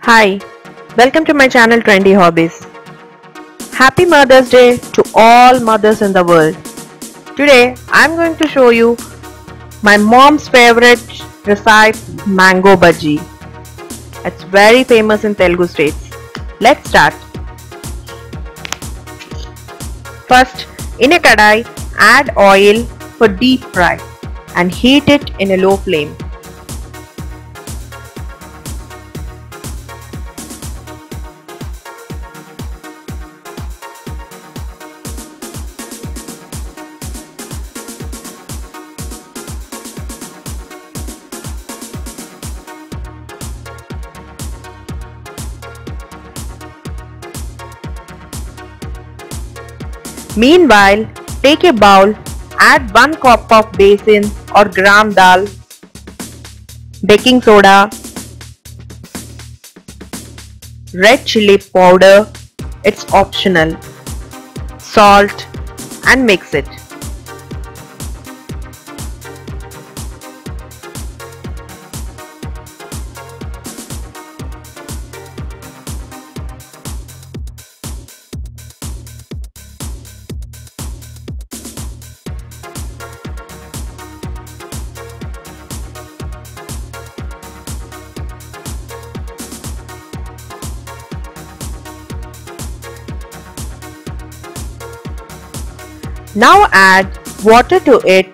Hi, welcome to my channel Trendy Hobbies. Happy Mother's Day to all mothers in the world. Today I'm going to show you my mom's favorite recipe, mango bhaji. It's very famous in Telugu states. Let's start. First, in a kadai, add oil for deep fry and heat it in a low flame. Meanwhile, take a bowl, add 1 cup of besan or gram dal, baking soda, red chili powder, it's optional, salt and mix it. Now add water to it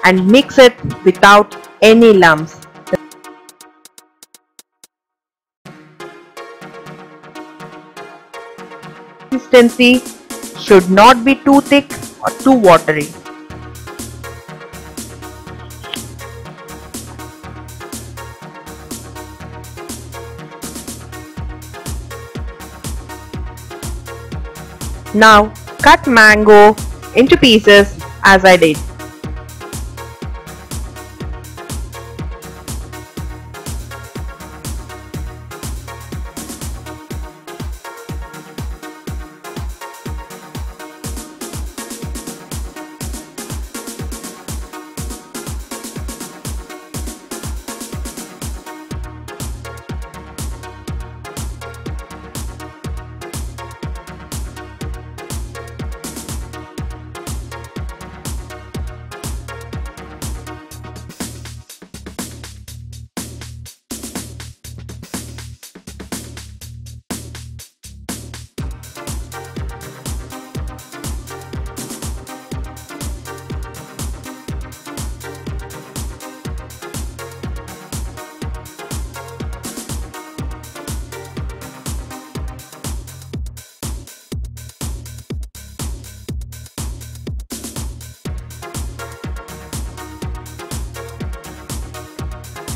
and mix it without any lumps. The consistency should not be too thick or too watery. Now cut mango into pieces as I did.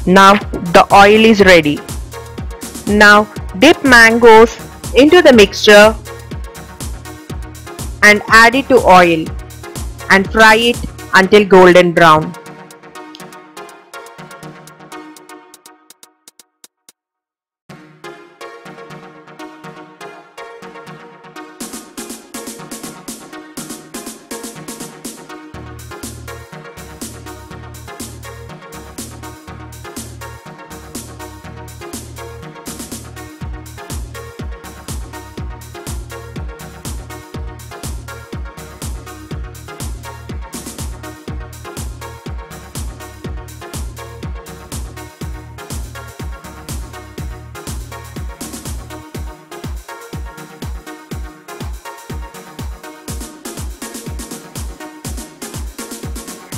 Now the oil is ready. Now dip mangoes into the mixture and add it to oil and fry it until golden brown.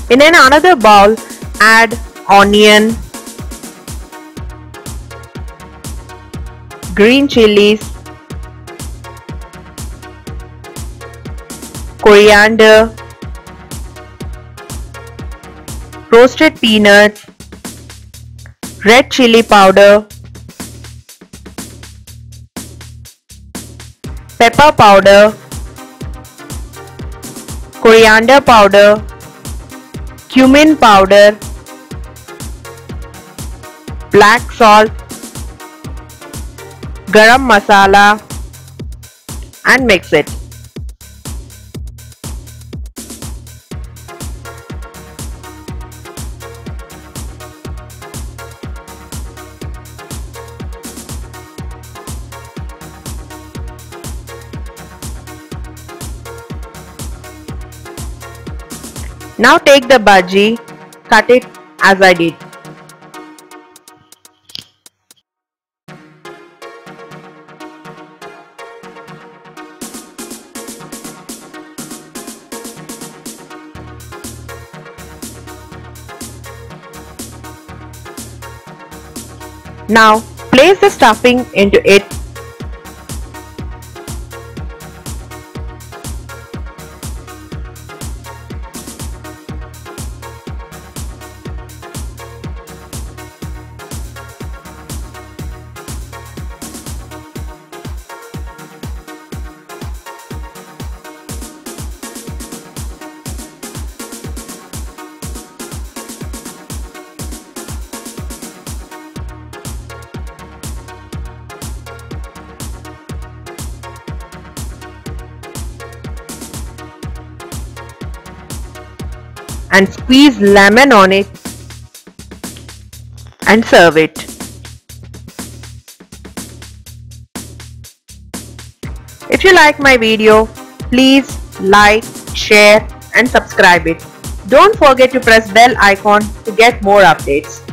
In another bowl, add onion, green chilies, coriander, roasted peanuts, red chili powder, pepper powder, coriander powder, cumin powder, black salt, garam masala and mix it. Now take the bhaji, cut it as I did. Now place the stuffing into it and squeeze lemon on it and serve it. If you like my video, please like, share and subscribe it. Don't forget to press bell icon to get more updates.